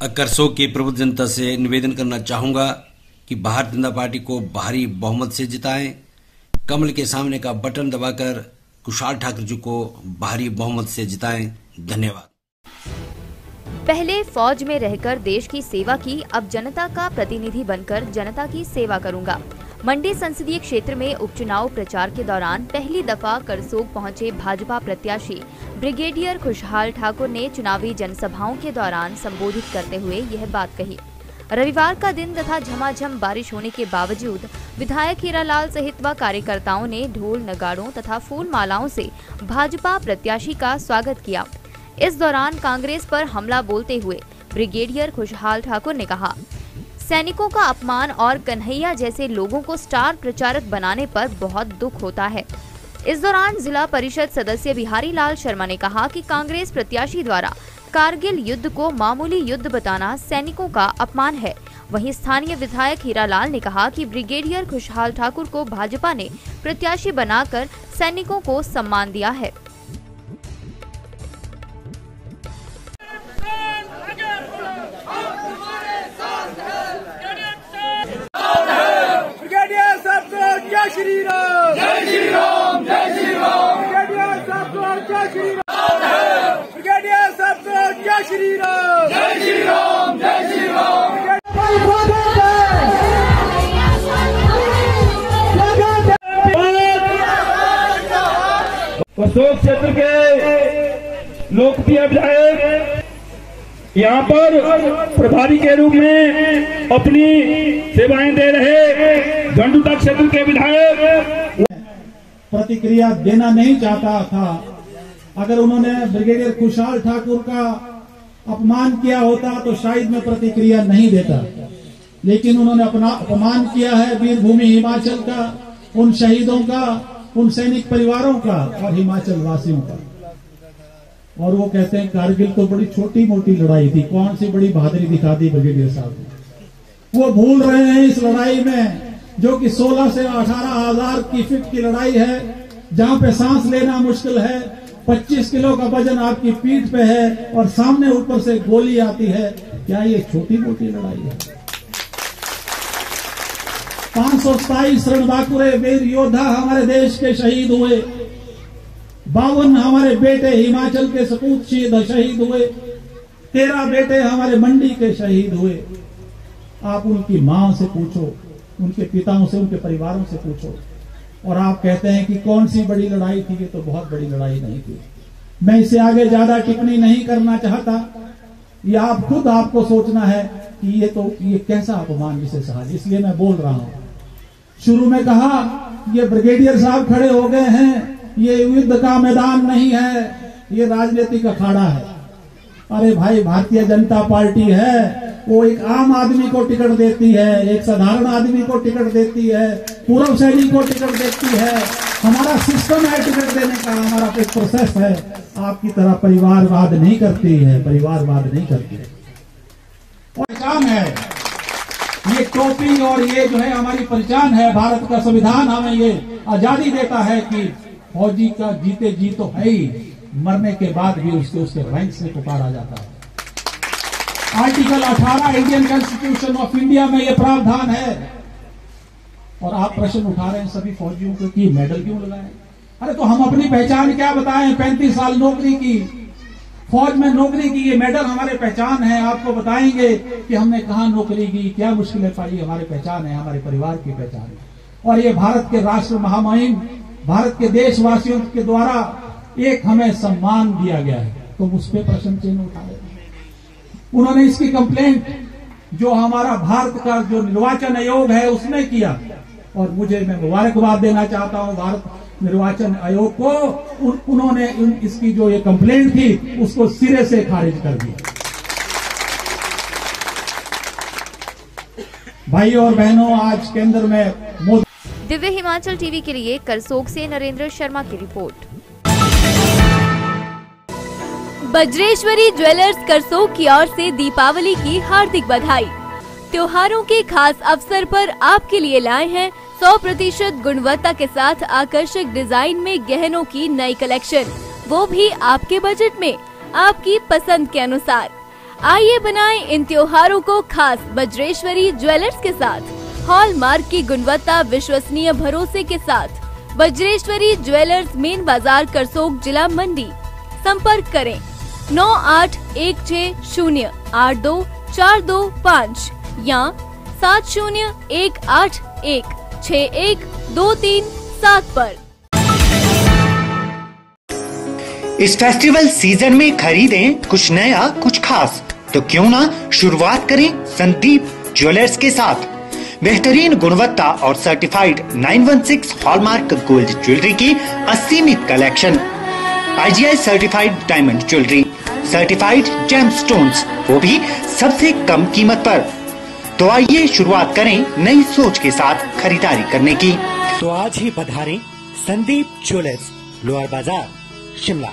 करसोग की प्रबुद्ध जनता से निवेदन करना चाहूंगा कि भारतीय जनता पार्टी को भारी बहुमत से जिताएं। कमल के सामने का बटन दबाकर कुशाल ठाकुर जी को भारी बहुमत से जिताएं। धन्यवाद। पहले फौज में रहकर देश की सेवा की, अब जनता का प्रतिनिधि बनकर जनता की सेवा करूंगा। मंडी संसदीय क्षेत्र में उपचुनाव प्रचार के दौरान पहली दफा करसोग पहुंचे भाजपा प्रत्याशी ब्रिगेडियर खुशहाल ठाकुर ने चुनावी जनसभाओं के दौरान संबोधित करते हुए यह बात कही। रविवार का दिन तथा झमाझम बारिश होने के बावजूद विधायक हीरालाल सहित व कार्यकर्ताओं ने ढोल नगाड़ों तथा फूल मालाओं से भाजपा प्रत्याशी का स्वागत किया। इस दौरान कांग्रेस पर हमला बोलते हुए ब्रिगेडियर खुशहाल ठाकुर ने कहा, सैनिकों का अपमान और कन्हैया जैसे लोगों को स्टार प्रचारक बनाने पर बहुत दुख होता है। इस दौरान जिला परिषद सदस्य बिहारी लाल शर्मा ने कहा कि कांग्रेस प्रत्याशी द्वारा कारगिल युद्ध को मामूली युद्ध बताना सैनिकों का अपमान है। वहीं स्थानीय विधायक हीरालाल ने कहा कि ब्रिगेडियर खुशहाल ठाकुर को भाजपा ने प्रत्याशी बनाकर सैनिकों को सम्मान दिया है। जय श्री राम, जय श्री राम, जय श्री राम। ब्रिगेडियर साहब को जय श्री राम, ब्रिगेडियर साहब को जय श्री राम, जय श्री राम, जय श्री राम। करसोग क्षेत्र के लोकप्रिय विधायक यहाँ पर प्रभारी के रूप में अपनी सेवाएं दे रहे झंडूता क्षेत्र के विधायक प्रतिक्रिया देना नहीं चाहता था। अगर उन्होंने ब्रिगेडियर खुशहाल ठाकुर का अपमान किया होता तो शायद मैं प्रतिक्रिया नहीं देता, लेकिन उन्होंने अपना अपमान किया है वीर भूमि हिमाचल का, उन शहीदों का, उन सैनिक परिवारों का और हिमाचल वासियों का। और वो कहते हैं कारगिल तो बड़ी छोटी मोटी लड़ाई थी, कौन सी बड़ी बहादुरी दिखा दी ब्रिगेडियर साहब ने। वो भूल रहे हैं इस लड़ाई में जो कि 16 से 18,000 की फीट की लड़ाई है, जहां पे सांस लेना मुश्किल है, 25 किलो का वजन आपकी पीठ पे है और सामने ऊपर से गोली आती है। क्या ये छोटी मोटी लड़ाई है? 527 रणबांकुरे वीर योद्धा हमारे देश के शहीद हुए, 52 हमारे बेटे हिमाचल के सपूत शहीद हुए, 13 बेटे हमारे मंडी के शहीद हुए। आप उनकी मां से पूछो, उनके पिताओं से, उनके परिवारों से पूछो, और आप कहते हैं कि कौन सी बड़ी लड़ाई थी। ये तो बहुत बड़ी लड़ाई नहीं थी। मैं इससे आगे ज्यादा टिप्पणी नहीं करना चाहता। ये आप खुद आपको सोचना है कि ये कैसा अपमान जिसे सहा, इसलिए मैं बोल रहा हूं। शुरू में कहा ये ब्रिगेडियर साहब खड़े हो गए हैं, ये युद्ध का मैदान नहीं है, ये राजनीतिक अखाड़ा है। अरे भाई, भारतीय जनता पार्टी है, वो एक आम आदमी को टिकट देती है, एक साधारण आदमी को टिकट देती है, पूर्व सैनिक को टिकट देती है। हमारा सिस्टम है टिकट देने का, हमारा एक प्रोसेस है। आपकी तरह परिवारवाद नहीं करती है, परिवारवाद नहीं करती है। पहचान है ये टोपी, और ये जो है हमारी पहचान है। भारत का संविधान हमें ये आजादी देता है कि फौजी का जीते जी तो है ही, मरने के बाद भी उसके रैंक से पुकारा जाता है। Article 18 Indian constitution of India में ये प्रावधान है। और आप प्रश्न उठा रहे हैं सभी फौजियों को कि मेडल क्यों लगाए? अरे तो हम अपनी पहचान क्या बताएं? 35 साल नौकरी की, फौज में नौकरी की, ये मेडल हमारे पहचान है। आपको बताएंगे कि हमने कहां नौकरी की, क्या मुश्किलें पाई, हमारी पहचान है, हमारे परिवार की पहचान है। और ये भारत के राष्ट्र महामहिम, भारत के देशवासियों के द्वारा एक हमें सम्मान दिया गया है, तो उस पर प्रश्न चिन्ह उठा रहे। उन्होंने इसकी कंप्लेंट जो हमारा भारत का जो निर्वाचन आयोग है उसने किया, और मैं मुबारकबाद देना चाहता हूं भारत निर्वाचन आयोग को। उन्होंने इसकी जो ये कंप्लेंट थी उसको सिरे से खारिज कर दिया। भाई और बहनों, आज केंद्र में मोदी। दिव्य हिमाचल टीवी के लिए करसोग से नरेंद्र शर्मा की रिपोर्ट। बज्रेश्वरी ज्वेलर्स करसोग की ओर से दीपावली की हार्दिक बधाई। त्योहारों के खास अवसर पर आपके लिए लाए हैं 100% गुणवत्ता के साथ आकर्षक डिजाइन में गहनों की नई कलेक्शन, वो भी आपके बजट में, आपकी पसंद के अनुसार। आइए बनाएं इन त्योहारों को खास बज्रेश्वरी ज्वेलर्स के साथ। हॉलमार्क की गुणवत्ता, विश्वसनीय भरोसे के साथ बज्रेश्वरी ज्वेलर्स, मेन बाजार, करसोग, जिला मंडी। संपर्क करें 9816082425 या 7018161237 पर। इस फेस्टिवल सीजन में खरीदें कुछ नया, कुछ खास, तो क्यों ना शुरुआत करें संदीप ज्वेलर्स के साथ। बेहतरीन गुणवत्ता और सर्टिफाइड 916 हॉलमार्क गोल्ड ज्वेलरी की असीमित collection, IGI certified diamond jewellery, certified gemstones, वो भी सबसे कम कीमत पर। तो आइए शुरुआत करें नई सोच के साथ खरीदारी करने की। तो आज ही पधारें संदीप ज्वेलर्स, लोअर बाजार, शिमला।